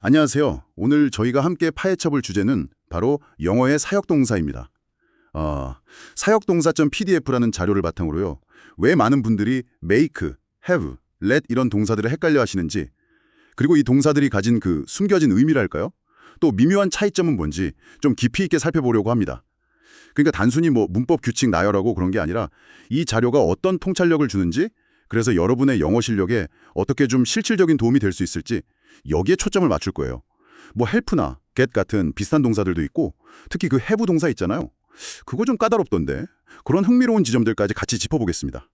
안녕하세요. 오늘 저희가 함께 파헤쳐볼 주제는 바로 영어의 사역동사입니다. 사역동사.pdf라는 자료를 바탕으로요. 왜 많은 분들이 make, have, let 이런 동사들을 헷갈려 하시는지, 그리고 이 동사들이 가진 그 숨겨진 의미랄까요? 또 미묘한 차이점은 뭔지 좀 깊이 있게 살펴보려고 합니다. 그러니까 단순히 문법 규칙 나열하고 그런 게 아니라 이 자료가 어떤 통찰력을 주는지, 그래서 여러분의 영어 실력에 어떻게 좀 실질적인 도움이 될 수 있을지 여기에 초점을 맞출 거예요. help나 get 같은 비슷한 동사들도 있고 특히 그 have 동사 있잖아요. 그거 좀 까다롭던데 그런 흥미로운 지점들까지 같이 짚어보겠습니다.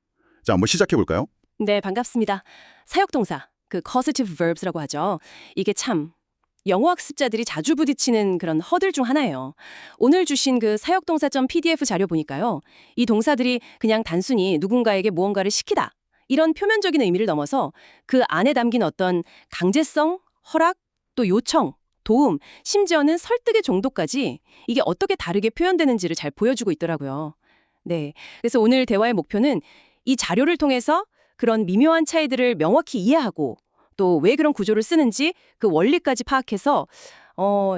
자, 한번 시작해볼까요? 네, 반갑습니다. 사역동사, 그 causative verbs라고 하죠. 이게 참 영어 학습자들이 자주 부딪히는 그런 허들 중 하나예요. 오늘 주신 그 사역동사.pdf 자료 보니까요. 이 동사들이 그냥 단순히 누군가에게 무언가를 시키다. 이런 표면적인 의미를 넘어서 그 안에 담긴 어떤 강제성, 허락, 또 요청, 도움, 심지어는 설득의 정도까지 이게 어떻게 다르게 표현되는지를 잘 보여주고 있더라고요. 네, 그래서 오늘 대화의 목표는 이 자료를 통해서 그런 미묘한 차이들을 명확히 이해하고 또 왜 그런 구조를 쓰는지 그 원리까지 파악해서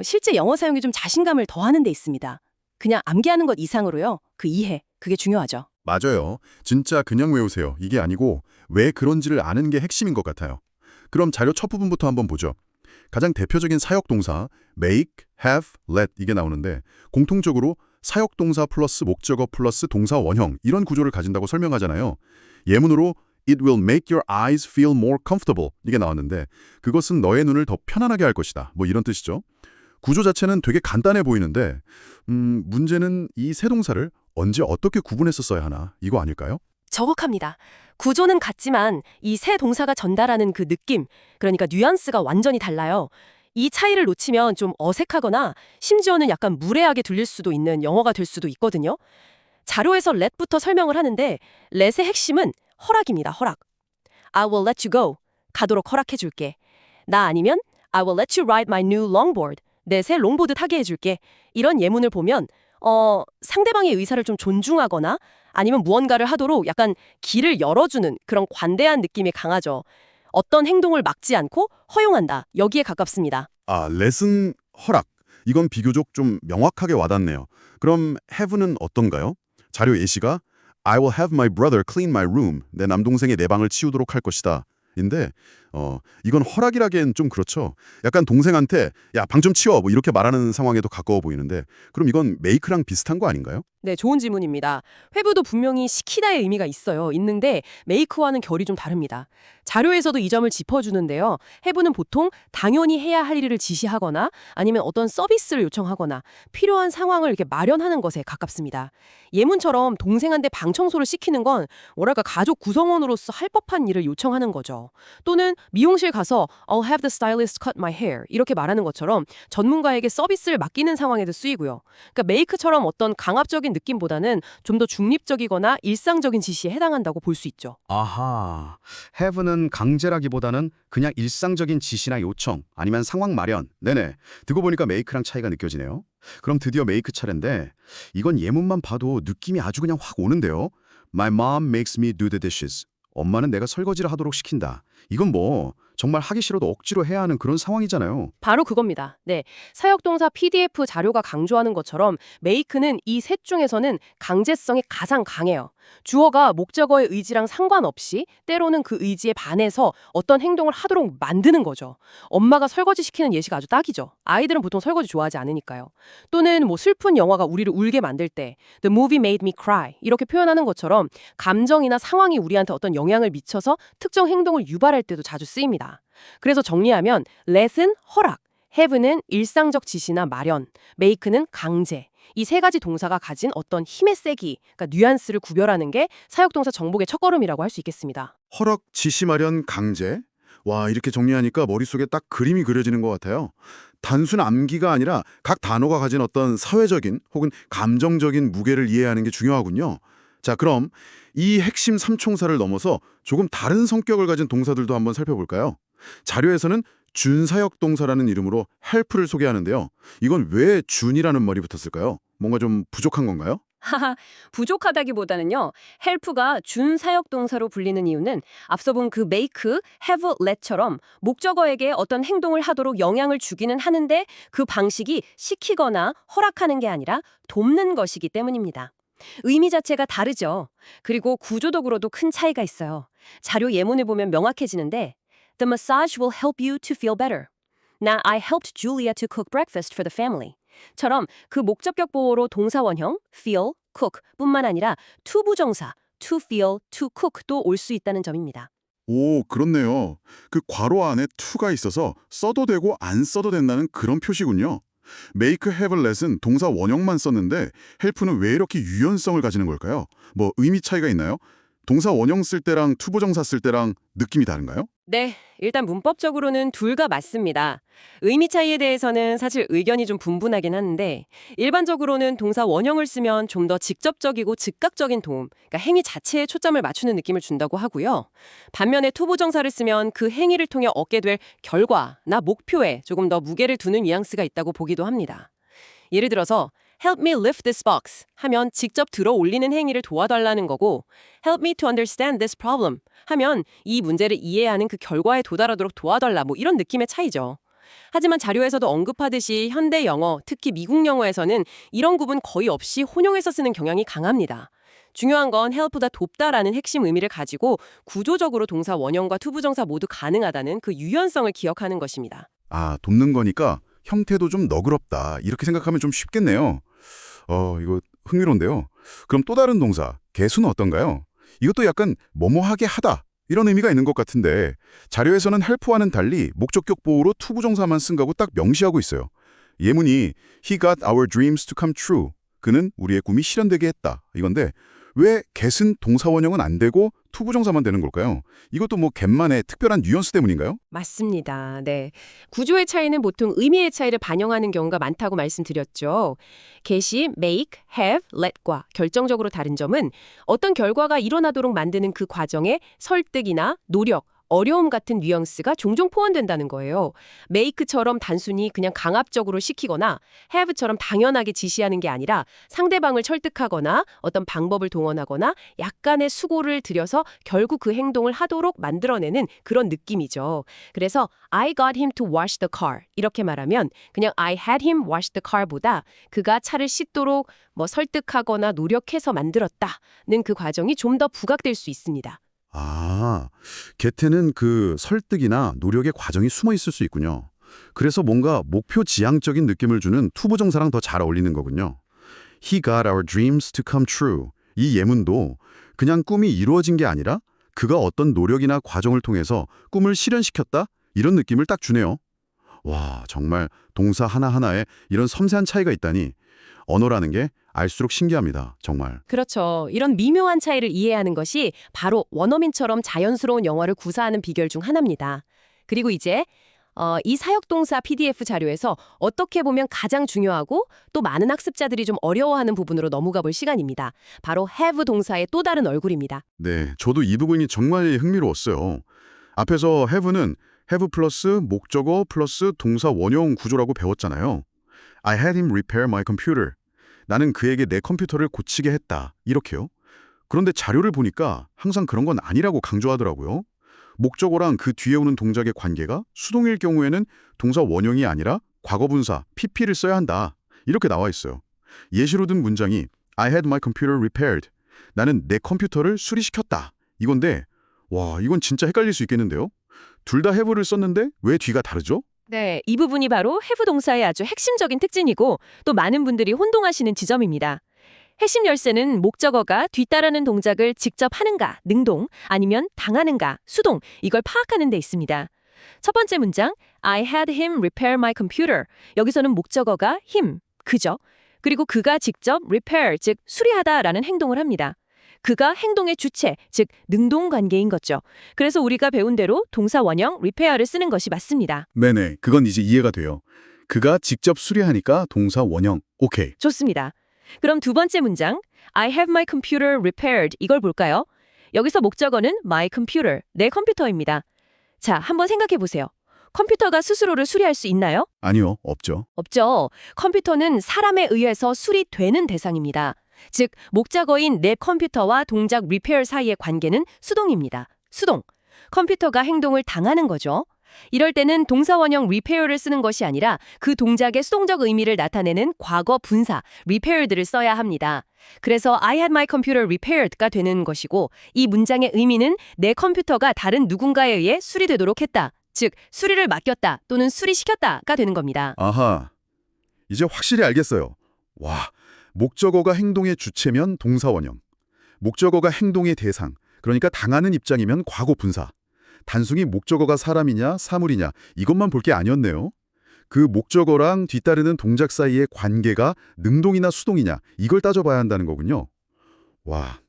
실제 영어 사용에 좀 자신감을 더하는 데 있습니다. 그냥 암기하는 것 이상으로요. 그 이해, 그게 중요하죠. 맞아요. 진짜 그냥 외우세요. 이게 아니고 왜 그런지를 아는 게 핵심인 것 같아요. 그럼 자료 첫 부분부터 한번 보죠. 가장 대표적인 사역동사 make, have, let 이게 나오는데 공통적으로 사역동사 플러스 목적어 플러스 동사 원형 이런 구조를 가진다고 설명하잖아요. 예문으로 It will make your eyes feel more comfortable 이게 나왔는데 그것은 너의 눈을 더 편안하게 할 것이다. 이런 뜻이죠. 구조 자체는 되게 간단해 보이는데 문제는 이 세 동사를 언제 어떻게 구분해서 써야 하나 이거 아닐까요? 정확합니다. 구조는 같지만 이 세 동사가 전달하는 그 느낌, 그러니까 뉘앙스가 완전히 달라요. 이 차이를 놓치면 좀 어색하거나 심지어는 약간 무례하게 들릴 수도 있는 영어가 될 수도 있거든요. 자료에서 let부터 설명을 하는데 let의 핵심은 허락입니다. 허락. I will let you go. 가도록 허락해줄게. 나 아니면 I will let you ride my new longboard. 내 새 롱보드 타게 해줄게. 이런 예문을 보면 상대방의 의사를 좀 존중하거나 아니면 무언가를 하도록 약간 길을 열어주는 그런 관대한 느낌이 강하죠. 어떤 행동을 막지 않고 허용한다. 여기에 가깝습니다. 레슨 허락. 이건 비교적 좀 명확하게 와닿네요. 그럼 have는 어떤가요? 자료 예시가 I will have my brother clean my room. 내 남동생이 내 방을 치우도록 할 것이다. 인데 이건 허락이라기엔 좀 그렇죠. 약간 동생한테 야, 방 좀 치워 이렇게 말하는 상황에도 가까워 보이는데 그럼 이건 make랑 비슷한 거 아닌가요? 네, 좋은 질문입니다. 회부도 분명히 시키다의 의미가 있는데 메이크와는 결이 좀 다릅니다. 자료에서도 이 점을 짚어주는데요. 해부는 보통 당연히 해야 할 일을 지시하거나 아니면 어떤 서비스를 요청하거나 필요한 상황을 이렇게 마련하는 것에 가깝습니다. 예문처럼 동생한테 방 청소를 시키는 건 뭐랄까 가족 구성원으로서 할 법한 일을 요청하는 거죠. 또는 미용실 가서 I'll have the stylist cut my hair 이렇게 말하는 것처럼 전문가에게 서비스를 맡기는 상황에도 쓰이고요. 그러니까 메이크처럼 어떤 강압적인 느낌보다는 좀 더 중립적이거나 일상적인 지시에 해당한다고 볼 수 있죠. 아하, have는 강제라기보다는 그냥 일상적인 지시나 요청, 아니면 상황 마련. 네네, 듣고 보니까 make랑 차이가 느껴지네요. 그럼 드디어 make 차례인데 이건 예문만 봐도 느낌이 아주 그냥 확 오는데요. My mom makes me do the dishes. 엄마는 내가 설거지를 하도록 시킨다. 이건 정말 하기 싫어도 억지로 해야 하는 그런 상황이잖아요. 바로 그겁니다. 네, 사역동사 PDF 자료가 강조하는 것처럼 make는 이 셋 중에서는 강제성이 가장 강해요. 주어가 목적어의 의지랑 상관없이 때로는 그 의지에 반해서 어떤 행동을 하도록 만드는 거죠. 엄마가 설거지 시키는 예시가 아주 딱이죠. 아이들은 보통 설거지 좋아하지 않으니까요. 또는 슬픈 영화가 우리를 울게 만들 때 The movie made me cry 이렇게 표현하는 것처럼 감정이나 상황이 우리한테 어떤 영향을 미쳐서 특정 행동을 유발할 때도 자주 쓰입니다. 그래서 정리하면 let은 허락, have는 일상적 지시나 마련, make는 강제. 이 세 가지 동사가 가진 어떤 힘의 세기, 그러니까 뉘앙스를 구별하는 게 사역동사 정복의 첫걸음이라고 할 수 있겠습니다. 허락, 지시 마련, 강제. 와, 이렇게 정리하니까 머릿속에 딱 그림이 그려지는 것 같아요. 단순 암기가 아니라 각 단어가 가진 어떤 사회적인 혹은 감정적인 무게를 이해하는 게 중요하군요. 자, 그럼 이 핵심 삼총사를 넘어서 조금 다른 성격을 가진 동사들도 한번 살펴볼까요? 자료에서는 준사역 동사라는 이름으로 help를 소개하는데요. 이건 왜 준이라는 말이 붙었을까요? 뭔가 좀 부족한 건가요? 하하, 부족하다기보다는요. help가 준사역동사로 불리는 이유는 앞서 본 그 make, have, let처럼 목적어에게 어떤 행동을 하도록 영향을 주기는 하는데 그 방식이 시키거나 허락하는 게 아니라 돕는 것이기 때문입니다. 의미 자체가 다르죠. 그리고 구조적으로도 큰 차이가 있어요. 자료 예문을 보면 명확해지는데 The massage will help you to feel better. 나 I helped Julia to cook breakfast for the family. 처럼 그 목적격 보호로 동사 원형 feel, cook 뿐만 아니라 to 부정사 to feel, to cook도 올 수 있다는 점입니다. 오, 그렇네요. 그 괄호 안에 to가 있어서 써도 되고 안 써도 된다는 그런 표시군요. make, have, let은 동사 원형만 썼는데 help는 왜 이렇게 유연성을 가지는 걸까요? 뭐 의미 차이가 있나요? 동사 원형 쓸 때랑 투부정사 쓸 때랑 느낌이 다른가요? 네, 일단 문법적으로는 둘 다 맞습니다. 의미 차이에 대해서는 사실 의견이 좀 분분하긴 하는데 일반적으로는 동사 원형을 쓰면 좀 더 직접적이고 즉각적인 도움, 그러니까 행위 자체에 초점을 맞추는 느낌을 준다고 하고요. 반면에 투부정사를 쓰면 그 행위를 통해 얻게 될 결과나 목표에 조금 더 무게를 두는 뉘앙스가 있다고 보기도 합니다. 예를 들어서 Help me lift this box 하면 직접 들어 올리는 행위를 도와달라는 거고 Help me to understand this problem 하면 이 문제를 이해하는 그 결과에 도달하도록 도와달라 뭐 이런 느낌의 차이죠. 하지만 자료에서도 언급하듯이 현대 영어, 특히 미국 영어에서는 이런 구분 거의 없이 혼용해서 쓰는 경향이 강합니다. 중요한 건 help보다 돕다라는 핵심 의미를 가지고 구조적으로 동사 원형과 투부정사 모두 가능하다는 그 유연성을 기억하는 것입니다. 아, 돕는 거니까 형태도 좀 너그럽다. 이렇게 생각하면 좀 쉽겠네요. 이거 흥미로운데요. 그럼 또 다른 동사, 개수는 어떤가요? 이것도 약간 뭐뭐하게 하다. 이런 의미가 있는 것 같은데 자료에서는 help와는 달리 목적격 보호로 투부정사만 쓴 거고 딱 명시하고 있어요. 예문이 He got our dreams to come true. 그는 우리의 꿈이 실현되게 했다. 이건데 왜 get은 동사 원형은 안 되고 투부정사만 되는 걸까요? 이것도 뭐 get만의 특별한 뉘앙스 때문인가요? 맞습니다. 네. 구조의 차이는 보통 의미의 차이를 반영하는 경우가 많다고 말씀드렸죠. get이 make, have, let과 결정적으로 다른 점은 어떤 결과가 일어나도록 만드는 그 과정에 설득이나 노력, 어려움 같은 뉘앙스가 종종 포함된다는 거예요. make처럼 단순히 그냥 강압적으로 시키거나 have처럼 당연하게 지시하는 게 아니라 상대방을 설득하거나 어떤 방법을 동원하거나 약간의 수고를 들여서 결국 그 행동을 하도록 만들어내는 그런 느낌이죠. 그래서 I got him to wash the car 이렇게 말하면 그냥 I had him wash the car보다 그가 차를 씻도록 설득하거나 노력해서 만들었다는 그 과정이 좀 더 부각될 수 있습니다. 아, get는 그 설득이나 노력의 과정이 숨어 있을 수 있군요. 그래서 뭔가 목표 지향적인 느낌을 주는 투부정사랑 더 잘 어울리는 거군요. He got our dreams to come true. 이 예문도 그냥 꿈이 이루어진 게 아니라 그가 어떤 노력이나 과정을 통해서 꿈을 실현시켰다? 이런 느낌을 딱 주네요. 와, 정말 동사 하나하나에 이런 섬세한 차이가 있다니 언어라는 게 알수록 신기합니다. 정말. 그렇죠. 이런 미묘한 차이를 이해하는 것이 바로 원어민처럼 자연스러운 영어를 구사하는 비결 중 하나입니다. 그리고 이제 이 사역동사 PDF 자료에서 어떻게 보면 가장 중요하고 또 많은 학습자들이 좀 어려워하는 부분으로 넘어가 볼 시간입니다. 바로 have 동사의 또 다른 얼굴입니다. 네, 저도 이 부분이 정말 흥미로웠어요. 앞에서 have는 have 플러스 목적어 플러스 동사 원형 구조라고 배웠잖아요. I had him repair my computer. 나는 그에게 내 컴퓨터를 고치게 했다. 이렇게요. 그런데 자료를 보니까 항상 그런 건 아니라고 강조하더라고요. 목적어랑 그 뒤에 오는 동작의 관계가 수동일 경우에는 동사 원형이 아니라 과거분사, pp를 써야 한다. 이렇게 나와 있어요. 예시로 든 문장이 I had my computer repaired. 나는 내 컴퓨터를 수리시켰다. 이건데 와, 이건 진짜 헷갈릴 수 있겠는데요. 둘 다 have를 썼는데 왜 뒤가 다르죠? 네, 이 부분이 바로 have 동사의 아주 핵심적인 특징이고 또 많은 분들이 혼동하시는 지점입니다. 핵심 열쇠는 목적어가 뒤따르는 동작을 직접 하는가, 능동, 아니면 당하는가, 수동, 이걸 파악하는 데 있습니다. 첫 번째 문장, I had him repair my computer. 여기서는 목적어가 him, 그죠? 그리고 그가 직접 repair, 즉 수리하다라는 행동을 합니다. 그가 행동의 주체, 즉 능동 관계인 거죠. 그래서 우리가 배운 대로 동사 원형 repair를 쓰는 것이 맞습니다. 네네, 그건 이제 이해가 돼요. 그가 직접 수리하니까 동사 원형, 오케이. 좋습니다. 그럼 두 번째 문장, I have my computer repaired. 이걸 볼까요? 여기서 목적어는 my computer, 내 컴퓨터입니다. 자, 한번 생각해 보세요. 컴퓨터가 스스로를 수리할 수 있나요? 아니요, 없죠. 없죠. 컴퓨터는 사람에 의해서 수리되는 대상입니다. 즉, 목적어인 내 컴퓨터와 동작 repair 사이의 관계는 수동입니다. 수동. 컴퓨터가 행동을 당하는 거죠. 이럴 때는 동사 원형 repair를 쓰는 것이 아니라 그 동작의 수동적 의미를 나타내는 과거 분사 repaired를 써야 합니다. 그래서 I had my computer repaired가 되는 것이고, 이 문장의 의미는 내 컴퓨터가 다른 누군가에 의해 수리되도록 했다. 즉, 수리를 맡겼다 또는 수리시켰다가 되는 겁니다. 아하, 이제 확실히 알겠어요. 와, 목적어가 행동의 주체면 동사 원형, 목적어가 행동의 대상, 그러니까 당하는 입장이면 과거 분사. 단순히 목적어가 사람이냐 사물이냐 이것만 볼 게 아니었네요. 그 목적어랑 뒤따르는 동작 사이의 관계가 능동이나 수동이냐 이걸 따져봐야 한다는 거군요. 와,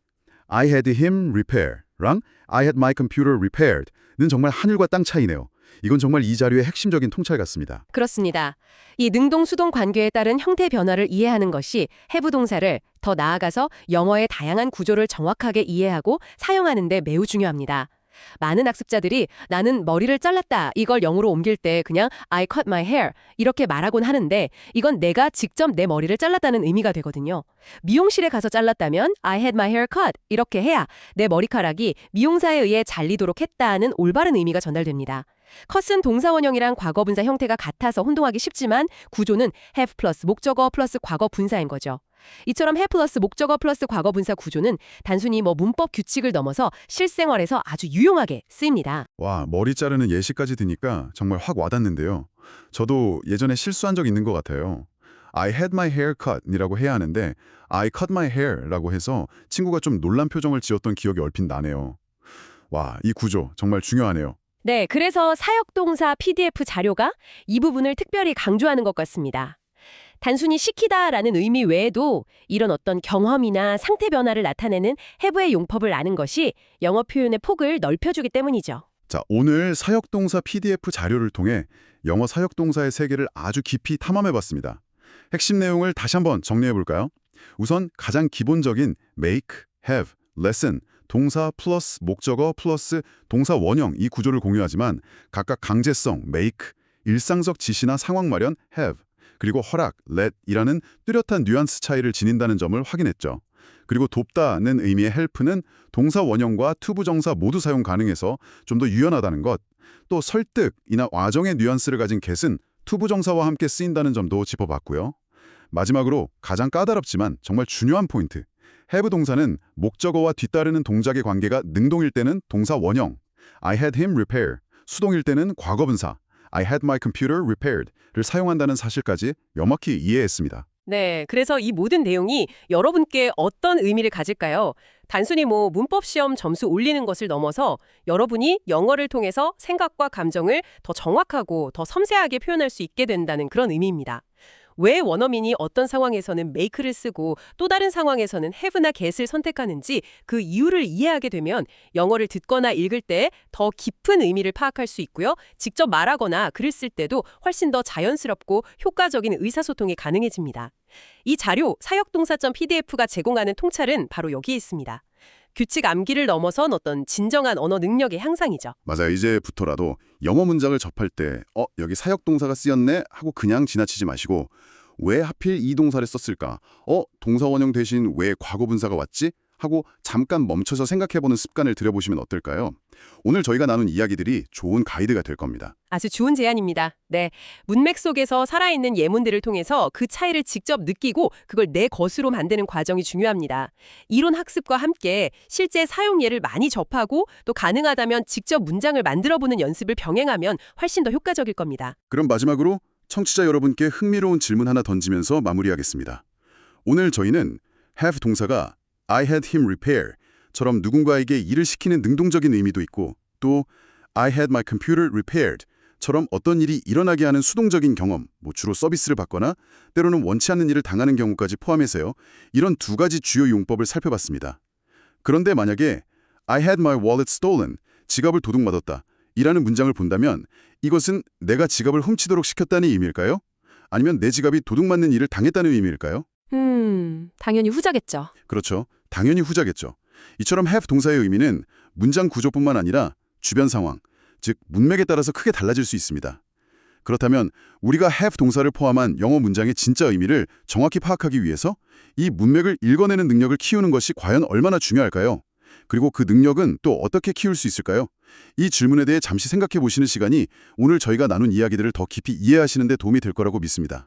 I had him repair랑 I had my computer repaired는 정말 하늘과 땅 차이네요. 이건 정말 이 자료의 핵심적인 통찰 같습니다. 그렇습니다. 이 능동-수동 관계에 따른 형태 변화를 이해하는 것이 have 동사를 더 나아가서 영어의 다양한 구조를 정확하게 이해하고 사용하는 데 매우 중요합니다. 많은 학습자들이 나는 머리를 잘랐다 이걸 영어로 옮길 때 그냥 I cut my hair 이렇게 말하곤 하는데, 이건 내가 직접 내 머리를 잘랐다는 의미가 되거든요. 미용실에 가서 잘랐다면 I had my hair cut 이렇게 해야 내 머리카락이 미용사에 의해 잘리도록 했다는 올바른 의미가 전달됩니다. 컷은 동사 원형이랑 과거 분사 형태가 같아서 혼동하기 쉽지만 구조는 have 플러스 목적어 플러스 과거 분사인 거죠. 이처럼 have 플러스 목적어 플러스 과거 분사 구조는 단순히 문법 규칙을 넘어서 실생활에서 아주 유용하게 쓰입니다. 와, 머리 자르는 예시까지 드니까 정말 확 와닿는데요. 저도 예전에 실수한 적 있는 것 같아요. I had my hair cut 이라고 해야 하는데 I cut my hair라고 해서 친구가 좀 놀란 표정을 지었던 기억이 얼핏 나네요. 와, 이 구조 정말 중요하네요. 네, 그래서 사역동사 PDF 자료가 이 부분을 특별히 강조하는 것 같습니다. 단순히 시키다라는 의미 외에도 이런 어떤 경험이나 상태 변화를 나타내는 have의 용법을 아는 것이 영어 표현의 폭을 넓혀주기 때문이죠. 자, 오늘 사역동사 PDF 자료를 통해 영어 사역동사의 세계를 아주 깊이 탐험해봤습니다. 핵심 내용을 다시 한번 정리해볼까요? 우선 가장 기본적인 make, have, listen, 동사 플러스 목적어 플러스 동사 원형 이 구조를 공유하지만 각각 강제성 make, 일상적 지시나 상황 마련 have, 그리고 허락 let이라는 뚜렷한 뉘앙스 차이를 지닌다는 점을 확인했죠. 그리고 돕다는 의미의 help는 동사 원형과 투부정사 모두 사용 가능해서 좀 더 유연하다는 것, 또 설득이나 와정의 뉘앙스를 가진 get은 투부정사와 함께 쓰인다는 점도 짚어봤고요. 마지막으로 가장 까다롭지만 정말 중요한 포인트, have 동사는 목적어와 뒤따르는 동작의 관계가 능동일 때는 동사 원형, I had him repair, 수동일 때는 과거분사, I had my computer repaired를 사용한다는 사실까지 명확히 이해했습니다. 네, 그래서 이 모든 내용이 여러분께 어떤 의미를 가질까요? 단순히 문법 시험 점수 올리는 것을 넘어서 여러분이 영어를 통해서 생각과 감정을 더 정확하고 더 섬세하게 표현할 수 있게 된다는 그런 의미입니다. 왜 원어민이 어떤 상황에서는 make를 쓰고 또 다른 상황에서는 have나 get을 선택하는지 그 이유를 이해하게 되면 영어를 듣거나 읽을 때 더 깊은 의미를 파악할 수 있고요. 직접 말하거나 글을 쓸 때도 훨씬 더 자연스럽고 효과적인 의사소통이 가능해집니다. 이 자료 사역동사.pdf가 제공하는 통찰은 바로 여기에 있습니다. 규칙 암기를 넘어선 어떤 진정한 언어 능력의 향상이죠. 맞아요. 이제부터라도 영어 문장을 접할 때 여기 사역동사가 쓰였네 하고 그냥 지나치지 마시고 왜 하필 이 동사를 썼을까? 동사 원형 대신 왜 과거분사가 왔지? 하고 잠깐 멈춰서 생각해보는 습관을 들여보시면 어떨까요? 오늘 저희가 나눈 이야기들이 좋은 가이드가 될 겁니다. 아주 좋은 제안입니다. 네, 문맥 속에서 살아있는 예문들을 통해서 그 차이를 직접 느끼고 그걸 내 것으로 만드는 과정이 중요합니다. 이론 학습과 함께 실제 사용 예를 많이 접하고 또 가능하다면 직접 문장을 만들어보는 연습을 병행하면 훨씬 더 효과적일 겁니다. 그럼 마지막으로 청취자 여러분께 흥미로운 질문 하나 던지면서 마무리하겠습니다. 오늘 저희는 have 동사가 I had him repair처럼 누군가에게 일을 시키는 능동적인 의미도 있고 또 I had my computer repaired처럼 어떤 일이 일어나게 하는 수동적인 경험, 주로 서비스를 받거나 때로는 원치 않는 일을 당하는 경우까지 포함해서요. 이런 두 가지 주요 용법을 살펴봤습니다. 그런데 만약에 I had my wallet stolen, 지갑을 도둑맞았다 이라는 문장을 본다면 이것은 내가 지갑을 훔치도록 시켰다는 의미일까요? 아니면 내 지갑이 도둑맞는 일을 당했다는 의미일까요? 당연히 후자겠죠. 그렇죠. 당연히 후자겠죠. 이처럼 have 동사의 의미는 문장 구조뿐만 아니라 주변 상황, 즉 문맥에 따라서 크게 달라질 수 있습니다. 그렇다면 우리가 have 동사를 포함한 영어 문장의 진짜 의미를 정확히 파악하기 위해서 이 문맥을 읽어내는 능력을 키우는 것이 과연 얼마나 중요할까요? 그리고 그 능력은 또 어떻게 키울 수 있을까요? 이 질문에 대해 잠시 생각해 보시는 시간이 오늘 저희가 나눈 이야기들을 더 깊이 이해하시는 데 도움이 될 거라고 믿습니다.